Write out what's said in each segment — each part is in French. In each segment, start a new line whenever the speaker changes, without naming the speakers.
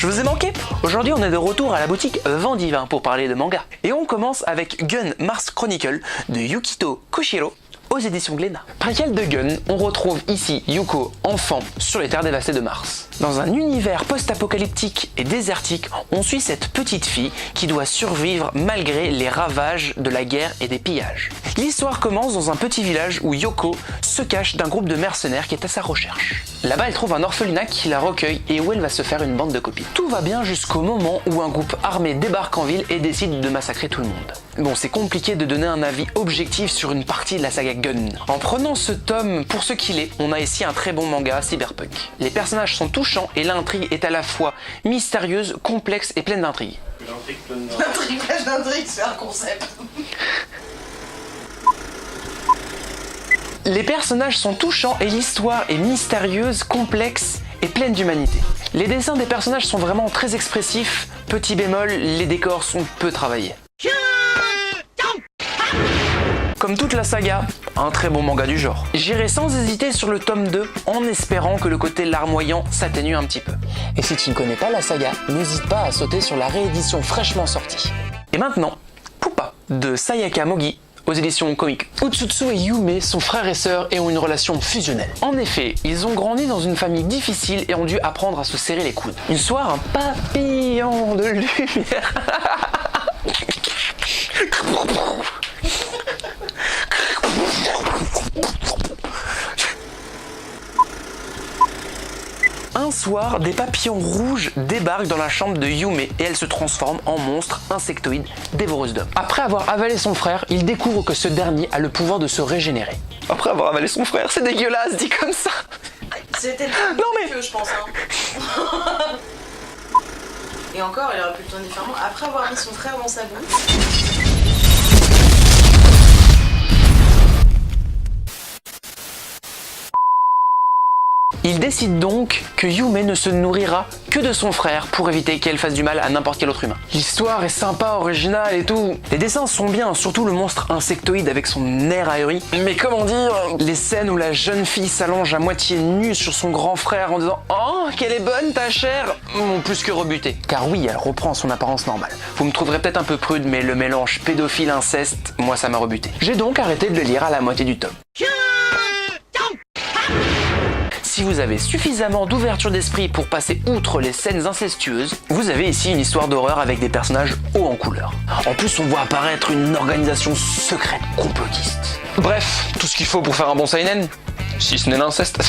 Je vous ai manqué. Aujourd'hui on est de retour à la boutique Vendivain pour parler de manga. Et on commence avec Gun Mars Chronicle de Yukito Koshiro aux éditions Glénat. Préquel de Gun, on retrouve ici Yuko, enfant, sur les terres dévastées de Mars. Dans un univers post-apocalyptique et désertique, on suit cette petite fille qui doit survivre malgré les ravages de la guerre et des pillages. L'histoire commence dans un petit village où Yoko se cache d'un groupe de mercenaires qui est à sa recherche. Là-bas, elle trouve un orphelinat qui la recueille et où elle va se faire une bande de copines. Tout va bien jusqu'au moment où un groupe armé débarque en ville et décide de massacrer tout le monde. Bon, c'est compliqué de donner un avis objectif sur une partie de la saga Gun. En prenant ce tome pour ce qu'il est, on a ici un très bon manga cyberpunk. Les personnages sont touchants et l'intrigue est à la fois mystérieuse, complexe et pleine d'intrigue.
L'intrigue, c'est un concept.
Les personnages sont touchants et l'histoire est mystérieuse, complexe et pleine d'humanité. Les dessins des personnages sont vraiment très expressifs, petit bémol, les décors sont peu travaillés. Comme toute la saga, un très bon manga du genre. J'irai sans hésiter sur le tome 2 en espérant que le côté larmoyant s'atténue un petit peu. Et si tu ne connais pas la saga, n'hésite pas à sauter sur la réédition fraîchement sortie. Et maintenant, Pupa de Sayaka Mogi aux éditions Comic. Utsutsu et Yume sont frères et sœurs et ont une relation fusionnelle. En effet, ils ont grandi dans une famille difficile et ont dû apprendre à se serrer les coudes. Une soir, un papillon de lumière Un soir, des papillons rouges débarquent dans la chambre de Yume et elle se transforme en monstre insectoïde dévoreuse d'hommes. Après avoir avalé son frère, il découvre que ce dernier a le pouvoir de se régénérer. Après avoir avalé son frère, c'est dégueulasse dit comme ça.
C'était
non mais
que je pense. Hein. Et encore, il aurait pu le tourner différemment. Après avoir mis son frère dans sa bouche.
Il décide donc que Yume ne se nourrira que de son frère pour éviter qu'elle fasse du mal à n'importe quel autre humain. L'histoire est sympa, originale et tout. Les dessins sont bien, surtout le monstre insectoïde avec son air ahuri. Mais comment dire, les scènes où la jeune fille s'allonge à moitié nue sur son grand frère en disant « Oh, qu'elle est bonne ta chère !» m'ont plus que rebuté. Car oui, elle reprend son apparence normale. Vous me trouverez peut-être un peu prude, mais le mélange pédophile-inceste, moi ça m'a rebuté. J'ai donc arrêté de le lire à la moitié du tome. Si vous avez suffisamment d'ouverture d'esprit pour passer outre les scènes incestueuses, vous avez ici une histoire d'horreur avec des personnages hauts en couleur. En plus, on voit apparaître une organisation secrète complotiste. Bref, tout ce qu'il faut pour faire un bon seinen, si ce n'est l'inceste.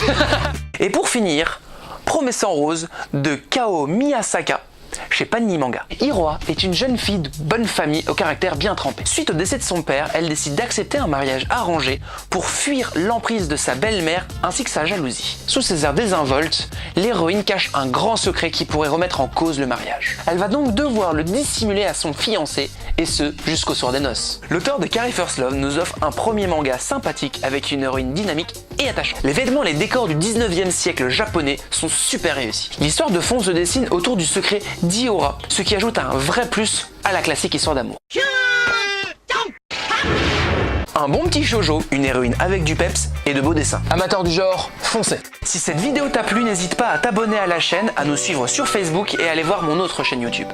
Et pour finir, Promesse en rose de Kao Miyasaka chez Panini Manga. Hiroa est une jeune fille de bonne famille au caractère bien trempé. Suite au décès de son père, elle décide d'accepter un mariage arrangé pour fuir l'emprise de sa belle-mère ainsi que sa jalousie. Sous ses airs désinvoltes, l'héroïne cache un grand secret qui pourrait remettre en cause le mariage. Elle va donc devoir le dissimuler à son fiancé, et ce, jusqu'au soir des noces. L'auteur de Carry First Love nous offre un premier manga sympathique avec une héroïne dynamique et attachante. Les vêtements et les décors du 19e siècle japonais sont super réussis. L'histoire de fond se dessine autour du secret d'Iora, ce qui ajoute un vrai plus à la classique histoire d'amour. Un bon petit shoujo, une héroïne avec du peps et de beaux dessins. Amateurs du genre, foncez. Si cette vidéo t'a plu, n'hésite pas à t'abonner à la chaîne, à nous suivre sur Facebook et à aller voir mon autre chaîne YouTube.